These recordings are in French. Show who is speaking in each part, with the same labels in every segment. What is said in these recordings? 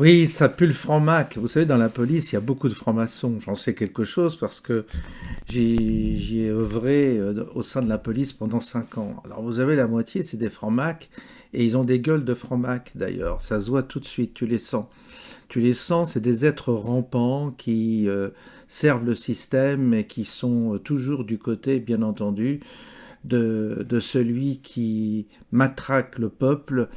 Speaker 1: Oui, ça pue le franc-mac. Vous savez, dans la police, il y a beaucoup de francs-maçons. J'en sais quelque chose parce que j'y ai œuvré au sein de la police pendant 5 ans. Alors, vous avez la moitié, c'est des francs-mac, et ils ont des gueules de franc-mac, d'ailleurs. Ça se voit tout de suite, tu les sens. Tu les sens, c'est des êtres rampants qui servent le système et qui sont toujours du côté, bien entendu, de celui qui matraque le peuple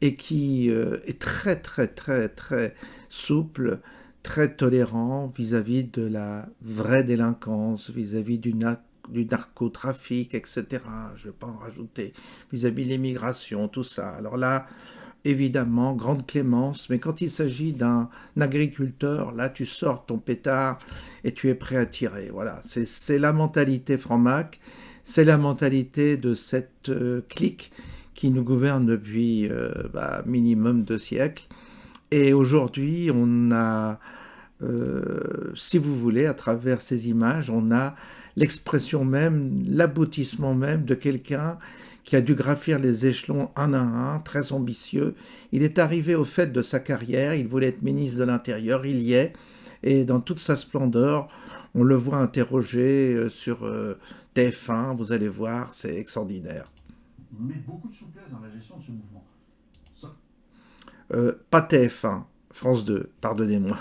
Speaker 1: et qui est très très très très souple, très tolérant vis-à-vis de la vraie délinquance, vis-à-vis du narcotrafic, etc. Je ne vais pas en rajouter, vis-à-vis de l'immigration, tout ça. Alors là, évidemment, grande clémence, mais quand il s'agit d'un agriculteur, là tu sors ton pétard et tu es prêt à tirer. Voilà, c'est la mentalité franc-mac, c'est la mentalité de cette clique qui nous gouverne depuis minimum 2 siècles. Et aujourd'hui, on a, si vous voulez, à travers ces images, on a l'expression même, l'aboutissement même de quelqu'un qui a dû gravir les échelons un à un, très ambitieux. Il est arrivé au fait de sa carrière, il voulait être ministre de l'Intérieur, il y est, et dans toute sa splendeur, on le voit interrogé sur TF1, vous allez voir, c'est extraordinaire.
Speaker 2: On met beaucoup de souplesse dans la gestion de ce mouvement. Ça...
Speaker 1: Pas TF1, France 2, pardonnez-moi,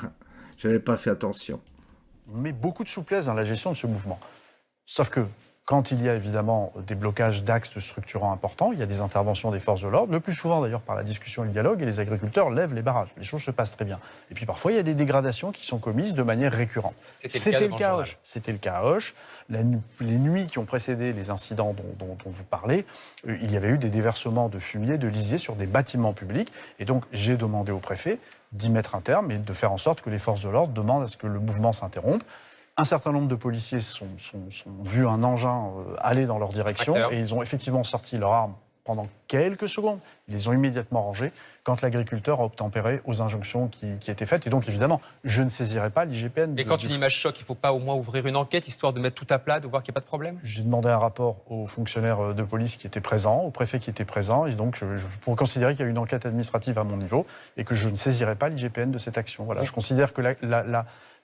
Speaker 1: je n'avais pas fait attention.
Speaker 2: On met beaucoup de souplesse dans la gestion de ce mouvement. Sauf que quand il y a évidemment des blocages d'axes structurants importants, il y a des interventions des forces de l'ordre, le plus souvent d'ailleurs par la discussion et le dialogue, et les agriculteurs lèvent les barrages. Les choses se passent très bien. Et puis parfois, il y a des dégradations qui sont commises de manière récurrente. C'était le cas à Auch. C'était le cas à Auch. Les nuits qui ont précédé les incidents dont vous parlez, il y avait eu des déversements de fumier, de lisier sur des bâtiments publics. Et donc, j'ai demandé au préfet d'y mettre un terme et de faire en sorte que les forces de l'ordre demandent à ce que le mouvement s'interrompe. Un certain nombre de policiers ont vu un engin aller dans leur direction et ils ont effectivement sorti leurs armes pendant quelques secondes. Ils les ont immédiatement rangées quand l'agriculteur a obtempéré aux injonctions qui étaient faites. Et donc, évidemment, je ne saisirai pas l'IGPN.
Speaker 3: Et quand une image choque, il ne faut pas au moins ouvrir une enquête, histoire de mettre tout à plat, de voir qu'il n'y a pas de problème ?
Speaker 2: J'ai demandé un rapport aux fonctionnaires de police qui étaient présents, au préfet qui était présent. Et donc, je pourrais considérer qu'il y a une enquête administrative à mon niveau et que je ne saisirai pas l'IGPN de cette action. Voilà, je considère que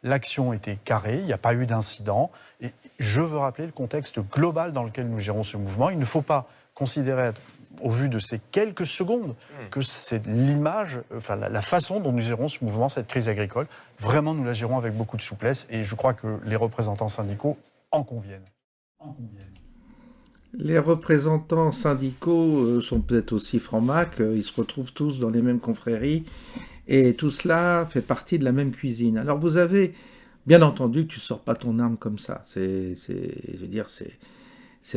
Speaker 2: l'action était carrée, il n'y a pas eu d'incident. Et je veux rappeler le contexte global dans lequel nous gérons ce mouvement. Il ne faut pas considérer, au vu de ces quelques secondes, que c'est l'image, enfin la façon dont nous gérons ce mouvement, cette crise agricole. Vraiment, nous la gérons avec beaucoup de souplesse et je crois que les représentants syndicaux en conviennent.
Speaker 1: Les représentants syndicaux sont peut-être aussi francs-mac, ils se retrouvent tous dans les mêmes confréries. Et tout cela fait partie de la même cuisine. Alors vous avez, bien entendu, tu sors pas ton arme comme ça. C'est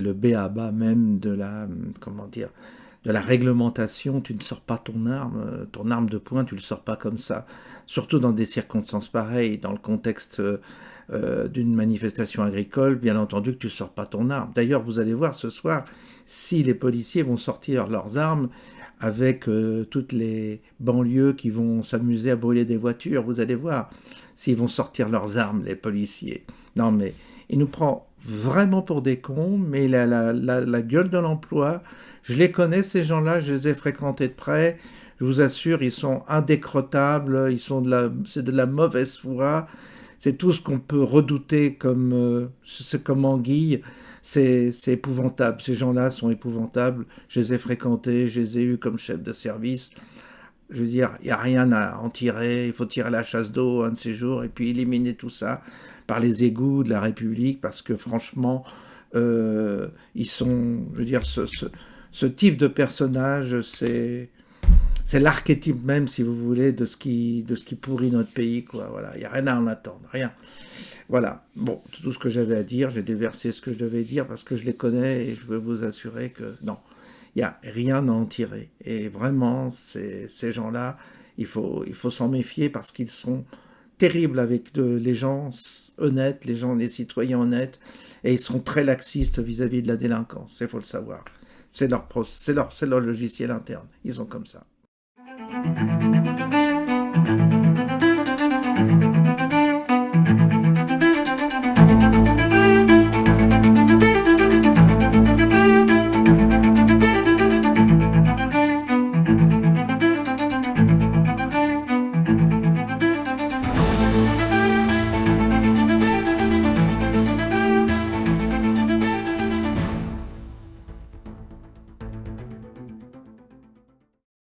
Speaker 1: le b.a.-ba même de la réglementation. Tu ne sors pas ton arme de poing, tu le sors pas comme ça. Surtout dans des circonstances pareilles, dans le contexte d'une manifestation agricole, bien entendu que tu sors pas ton arme. D'ailleurs, vous allez voir ce soir, si les policiers vont sortir leurs armes, avec toutes les banlieues qui vont s'amuser à brûler des voitures, vous allez voir s'ils vont sortir leurs armes, les policiers. Non, mais il nous prend vraiment pour des cons, mais la gueule de l'emploi, je les connais, ces gens-là, je les ai fréquentés de près, je vous assure, ils sont indécrottables, c'est de la mauvaise foi, c'est tout ce qu'on peut redouter comme anguille. C'est épouvantable, ces gens-là sont épouvantables, je les ai fréquentés, je les ai eus comme chef de service. Je veux dire, il n'y a rien à en tirer, il faut tirer la chasse d'eau un de ces jours et puis éliminer tout ça par les égouts de la République parce que franchement, ils sont, je veux dire, ce type de personnage, c'est l'archétype même, si vous voulez, de ce qui pourrit notre pays, quoi. Voilà, il n'y a rien à en attendre, rien. Voilà, bon, c'est tout ce que j'avais à dire, j'ai déversé ce que je devais dire parce que je les connais et je veux vous assurer que non, Il n'y a rien à en tirer. Et vraiment, ces gens-là, il faut s'en méfier parce qu'ils sont terribles avec les gens honnêtes, les citoyens honnêtes, et ils sont très laxistes vis-à-vis de la délinquance, il faut le savoir. C'est leur logiciel interne, ils sont comme ça.